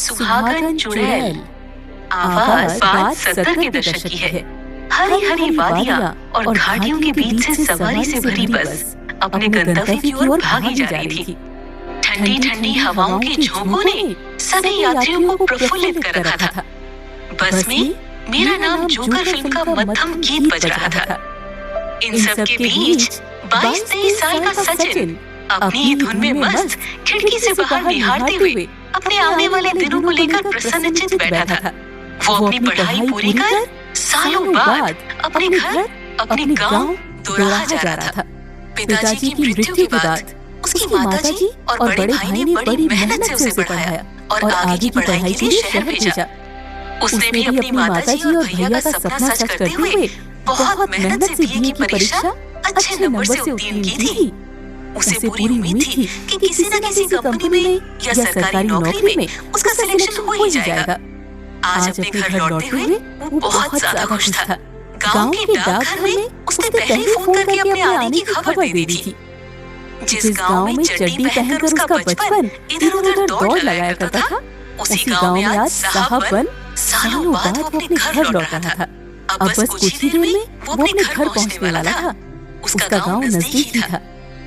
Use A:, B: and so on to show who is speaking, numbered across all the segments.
A: सुहागन चुड़ैल। आवाज बात 70 के दशक की है। हरी हरी वादियां और घाटियों के बीच से सवारी से भरी बस अपने गंतव्य की ओर भागी जा रही थी। ठंडी ठंडी हवाओं के झोंकों ने सभी यात्रियों को प्रफुल्लित कर रखा था। बस में मेरा नाम जोकर फिल्म का मध्यम गीत बज रहा था। इन सब के बीच 22-23 साल का सचिन अपनी धुन में मस्त खिड़की से बाहर निहारते हुए अपने आने वाले दिनों को लेकर प्रसन्नचित्त बैठा था। वो अपनी पढ़ाई पूरी कर सालों बाद अपने घर अपने गांव दोराहा जा रहा था। पिताजी की मृत्यु के बाद उसकी माताजी और बड़े भाई ने बड़ी मेहनत से उसे पढ़ाया और आगे की पढ़ाई के लिए शहर भेजा। उसने भी अपनी माताजी और भैया का सपना सच करते हुए बहुत मेहनत से बीए की परीक्षा अच्छे नंबर से उत्तीर्ण की थी। उसे पूरी उम्मीद थी कि किसी न किसी कंपनी में या सरकारी नौकरी में उसका सिलेक्शन हो ही जाएगा। आज अपने घर लौटते हुए वो बहुत ज्यादा खुश था। गांव के डाकघर में उसने पहले ही फोन करके अपने आने की खबर दे दी थी। जिस गांव में चड्डी पहनकर उसका बचपन इधर-उधर दौड़ लगाया करता था, उसी गांव में आज साहब बन सालों बाद वो अपने घर लौट रहा था। अब बस कुछ ही देर में वो अपने घर पहुंचने वाला था। उसका गांव नजदीक ही था।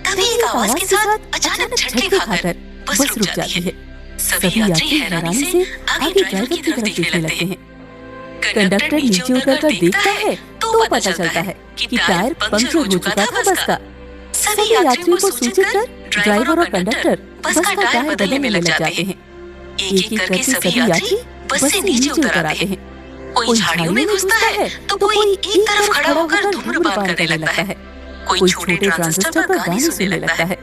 A: तभी एक आवाज के साथ अचानक झटके खाकर बस रुक जाती है। सभी यात्री हैरानी से आगे ड्राइवर की तरफ देखने लगते हैं। कंडक्टर नीचे उतरकर देखता है तो पता चलता है कि टायर पंक्चर हो चुका था बस का। सभी यात्रियों को सूचित कर ड्राइवर और कंडक्टर बस का टायर बदलने में लग जाते हैं। एक-एक करके सभी यात्री बस से नीचे उतर आते हैं। कोई झाड़ियों में घुसता है तो कोई एक तरफ खड़ा होकर धूम्रपान करने लगता है। कोई छोटे ट्रांजिस्टर पर गाने सुनने लगता है।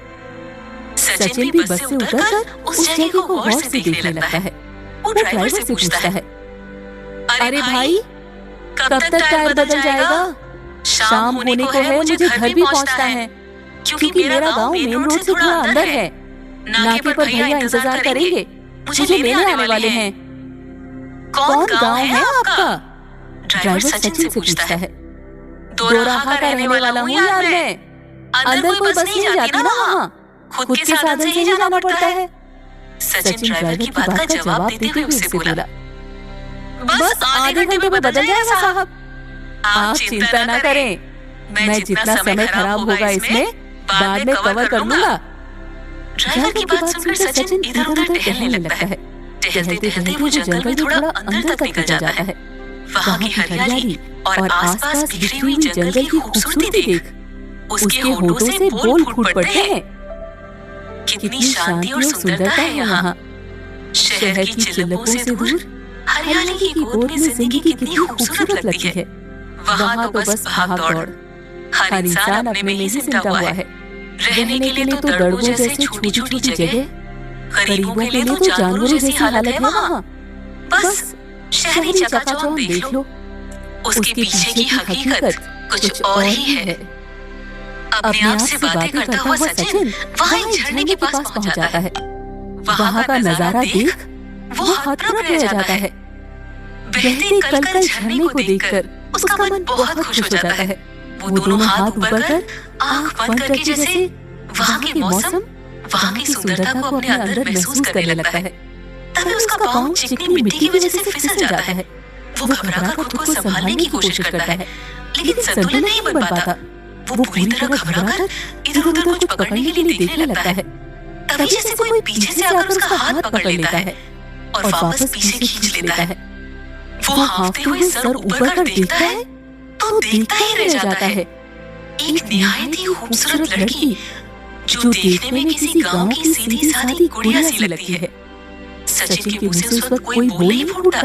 A: सचिन भी बस से उतरकर उस जगह को गौर से देखने लगता है। वो ड्राइवर से पूछता है, अरे भाई, कब तक टायर बदल जाएगा? शाम होने को है, मुझे घर भी पहुंचना है क्योंकि मेरा गांव मेन रोड से थोड़ा अंदर है। नाके पर भैया इंतजार करेंगे, मुझे लेने आने वाले हैं। कौन गांव है आपका? ड्राइवर सचिन से पूछता है। दोराहा का रहने वाला हूँ यार मैं। अंदर कोई बस नहीं जाती ना वहाँ, खुद के साधन से ही जाना पड़ता है। सचिन ड्राइवर की बात का जवाब देते हुए उससे बोला, बस आधे घंटे में बदल जाएगा साहब, आप चिंता ना करें। मैं जितना समय खराब होगा इसमें बाद में कवर कर लूंगा। ड्राइवर की बात सुनकर सचिन इधर-उधर टहलने लगता है। टहलते-टहलते वो जंगल में थोड़ा अंदर तक निकल जाता है। वहाँ की हरियाली और आसपास बिखरी हुई जंगल की खूबसूरती देख उसके होठों से बोल फूट पड़ते हैं। कितनी शांति और सुंदरता है यहाँ। शहर की चिल्लकों से दूर हरियाली की गोद में जिंदगी कितनी खूबसूरत लगती है। वहाँ तो बस भाग-दौड़, हर इंसान अपने में ही सिमटा हुआ है। रहने के लिए तो दड़बों जैसे छोटी-छोटी जगह, गरीबों के लिए तो जानवरों जैसी हालत है वहाँ। बस शहरी चकाचौंध देख लो, उसके पीछे की हकीकत कुछ और ही है। अपने आप से बातें करता हुआ सचिन वहाँ एक झरने के पास पहुँच जाता है। वहाँ का नजारा देख वो हतप्रभ रह जाता है। बहते कलकल झरने को देखकर उसका मन बहुत खुश हो जाता है। वो दोनों हाथ ऊपर कर आंख बंद करके जैसे वहाँ के मौसम, वहाँ की सुंदरता को अपने अंदर महसूस करने लगता है। तभी उसका पाँव चिकनी मिट्टी की वजह से फिसल जाता है। वो घबराकर खुद को संभालने की कोशिश करता है, लेकिन संतुलन नहीं बन पाता। वो पूरी तरह घबराकर इधर-उधर कुछ पकड़ने के लिए देखने लगता है। तभी जैसे कोई पीछे से आकर उसका हाथ पकड़ लेता है और वापस पीछे खींच लेता है। वो हांफते हुए सर ऊपर कर देखता है तो देखता ही रह जाता है। एक निहायत ही खूबसूरत लड़की जो देखने में किसी गांव की सीधी सादी गुड़िया सी लगती है। सचिन के मुंह से उस वक्त कोई बोल नहीं फूटता।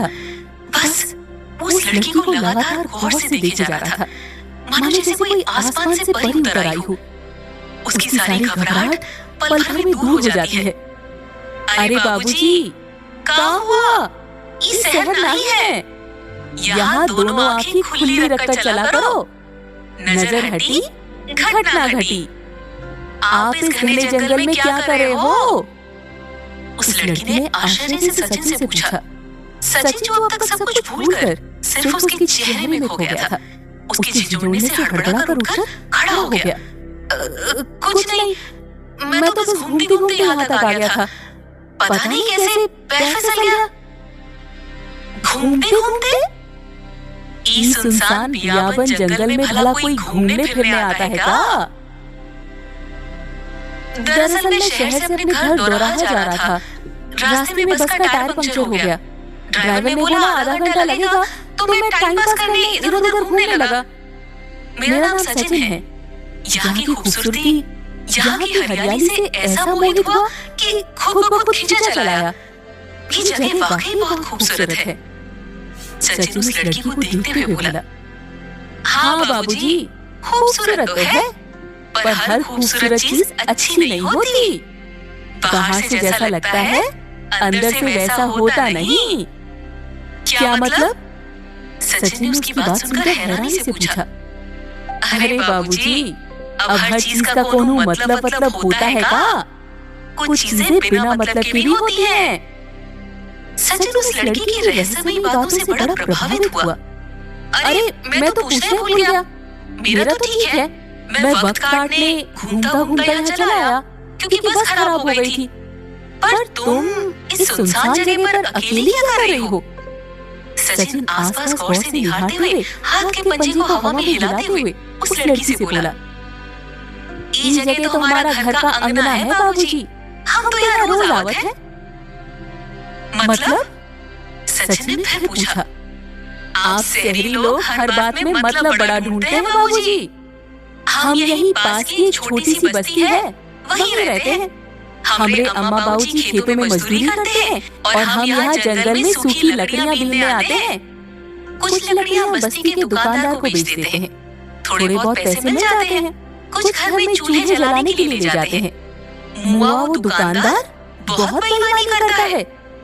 A: बस उस लड़की को लगातार गौर से देखे जा रहा था, मानो जैसे कोई आसमान से परी उतर आई हो। उसकी सारी घबराहट पल भर में दूर हो जाती है। अरे बाबूजी, कहाँ हुआ? ये शहर नहीं है। यहाँ दोनों आंखें खुली रखकर चला करो। नजर हटी, घटना घटी। आप इस घने जंगल में क्या कर रहे हो? उस लड़की ने आश्चर्य से सचिन से पूछा। सचिन जो अब तक सब कुछ भूलकर सिर्फ उसके चेहरे में खो गया था, उसके झिझोड़ने से हड़बड़ाकर उठकर खड़ा हो गया। कुछ नहीं, मैं तो बस घूमते घूमते यहाँ तक आ गया था। पता नहीं कैसे पैर फिसल गया। घूमते घूमते इस सुनसान बियाबन जंगल में भला कोई घूमने फिरने आता है क्या? दरअसल मैं शहर से अपने घर दोराहा जा रहा था। रास्ते में बस का टायर पंक्चर हो गया। ड्राइवर ने बोला आधा घंटा लगेगा, तो मैं टाइम पास करने इधर उधर घूमने लगा। मेरा नाम सचिन है। यहाँ की खूबसूरती, यहाँ की हरियाली से ऐसा मोहित हुआ कि खुद ब खुद खींचा चला आया। ये जगह वाकई बहुत खूबसूरत है। सचिन उस लड़की को देखते हुए बोला, हाँ बाबूजी, खूबसूरत तो है, पर हर खूबसूरत चीज अच्छी नहीं होती। बाहर से जैसा लगता है, अंदर से वैसा होता नहीं। क्या मतलब? सचिन ने उसकी बात सुनकर हैरानी से पूछा। अरे बाबूजी, अब हर चीज का कोनो मतलब होता है का? कुछ चीजें बिना मतलब की भी होती हैं। सचिन उस लड़की की रहस्यमयी बातों से बड़ा प्रभावित हुआ। अरे मैं तो पूछना भूल गया। मेरा तो ठीक है, मैं वक्त काटने घूमता घूमता यहाँ चला आया क्योंकि बस खराब हो गई थी। पर तुम इस सुनसान जगह पर अकेली क्या कर रही हो? सचिन आसपास गौर से निहारते हुए हाथ के पंजे को हवा में हिलाते हुए उस लड़की से बोला, ये जगह तो हमारा घर का अंगना है बाबूजी, हम तो यहाँ रोज आवत हैं। मतलब? सचिन ने फिर पूछा। आप शहरी लोग हर बात में मतलब बड़ा ढूंढते हैं बाबूजी। हम यहीं पास की एक छोटी सी बस्ती है, वहीं रहते हैं। हमारे अम्मा बाबूजी खेतों में मजदूरी करते हैं और हम यहाँ जंगल में सूखी लकड़ियाँ बीनने आते हैं। कुछ लकड़ियाँ बस्ती के दुकानदार को बेच देते हैं, थोड़े बहुत पैसे मिल जाते हैं। कुछ घर में चूल्हे जलाने के लिए ले जाते हैं। मुआ वो दुकानदार बहुत बेईमानी करता है,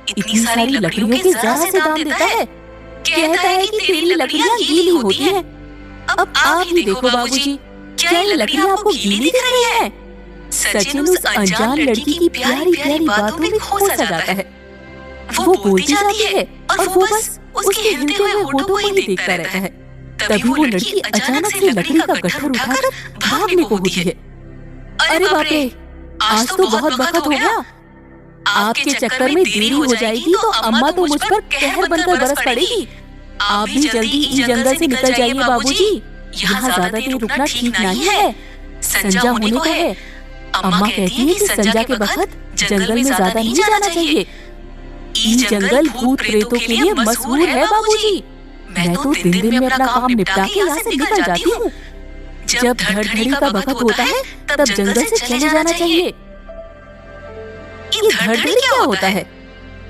A: इतनी सारी लकड़ियों के जरा से दाम देता है। कहता है कि तेरी लकड़ियाँ गीली होती हैं। अब आप ही देखो बाबूजी, क्या ये लकड़ियाँ आपको गीली दिख रही हैं? सचिन उस अनजान लड़की की प्यारी प्यारी बातों में खो सा जाता है। वो बोलती जाती है और वो बस उसके हिलते हुए होठों को ही देखता रहता है। तभी वो लड़की अचानक से लकड़ी का गट्ठर उठाकर भागने को होती है। अरे बाप रे, आज तो बहुत वक्त हो गया। आपके चक्कर में देरी हो जाएगी तो अम्मा तो मुझ पर कहर बनकर बरस पड़ेगी। आप भी जल्दी इस जंगल से निकल जाइए बाबूजी, यहाँ ज्यादा देर रुकना ठीक नहीं है। संजा होने को है। अम्मा कहती है कि संजा के वक्त जंगल में ज्यादा नहीं जाना चाहिए। ये जंगल भूत प्रेतों के लिए मशहूर है बाबूजी। मैं तो दिन दिन में अपना काम निपटा के यहाँ से निकल जाती हूँ। जब धड़धड़ी का वक्त होता है तब जंगल से चले जाना चाहिए। ये धड़धड़ी क्या होता है?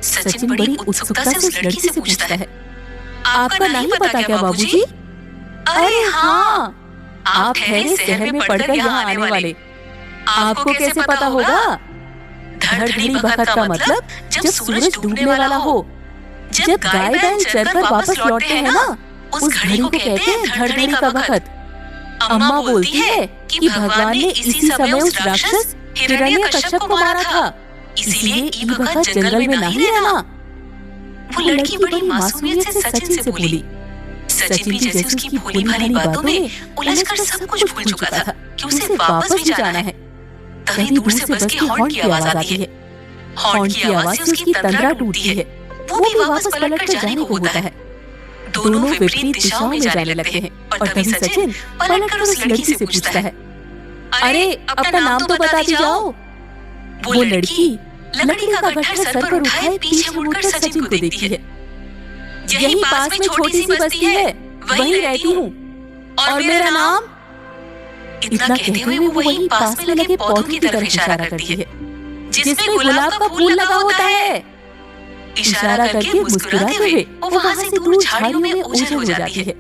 A: सचिन बड़ी उत्सुकता से उस लड़की से पूछता है। आपका नहीं पता क्या बाबूजी? अरे हाँ, आप ठहरे शहर में पढ़कर यहाँ आने वाले, आपको कैसे पता होगा? धड़धड़ी वक्त का मतलब जब सूरज डूबने वाला हो, जब गाय बैल चरकर वापस लौटते हैं ना, उस घड़ी को कहते हैं धड़धड़ी का वक्त। अम्मा बोलती है कि भगवान ने इसी समय उस राक्षस हिरण्यकश्यप को मारा था, इसीलिए ये वक्त जंगल में नहीं रहना। वो लड़की बड़ी मासूमियत से सचिन से बोली। सचिन भी जैसे उसकी भोली भाली बातों में उलझकर सब कुछ भूल चुका था कि उसे वापस भी जाना है। तभी दूर से बस के हॉर्न की आवाज आती है। हॉर्न की आवाज से उसकी तंद्रा टूटती है। वो भी वापस पलटकर जाने को होता है। दोनों विपरीत दिशाओं में जाने लगते हैं और तभी सचिन पलटकर उस लड़की से पूछता है, अरे अपना नाम तो बताती जाओ। वो लड़की लकड़ी का गट्ठर सर पर उठाए पीछे मुड़कर सचिन को देखती है। यही पास में छोटी सी बस्ती है, वहीं रहती हूँ। और मेरा नाम? इतना कहते हुए वो वहीं पास में लगे पौधों की तरफ इशारा करती है, जिसमें गुलाब का फूल लगा होता है। इशारा करके मुस्कुराते हुए वो वहाँ से दूर झाड़ियों में ओझल हो जाती है।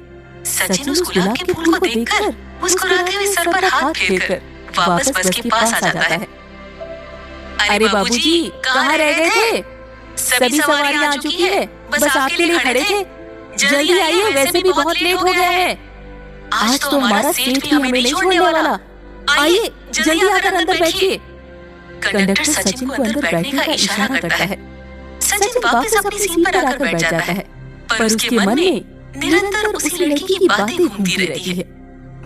A: सचिन उस गुलाब के फूल को देखकर मुस्कुराते हुए सर पर हाथ फेरकर वापस बस के पास आ जाता है। अरे बाबूजी, कहाँ रह गए थे? सभी सवारियां आ चुकी है, बस आपके लिए खड़े थे। जल्दी आइए, वैसे भी बहुत लेट हो गया है। आज तो हमारा सेठ भी हमें नहीं छोड़ने वाला। आइए जल्दी आकर अंदर बैठिए। कंडक्टर सचिन को अंदर बैठने का इशारा करता है। सचिन वापस अपनी सीट पर आकर बैठ जाता है, पर उसके मन में निरंतर उस लड़की की बातें घूमती रहती है।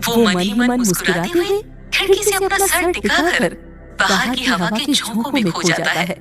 A: वो मन ही मन मुस्कुराते हुए खिड़की से अपना सर टिकाकर बाहर की हवा के झोंकों में खो जाता है।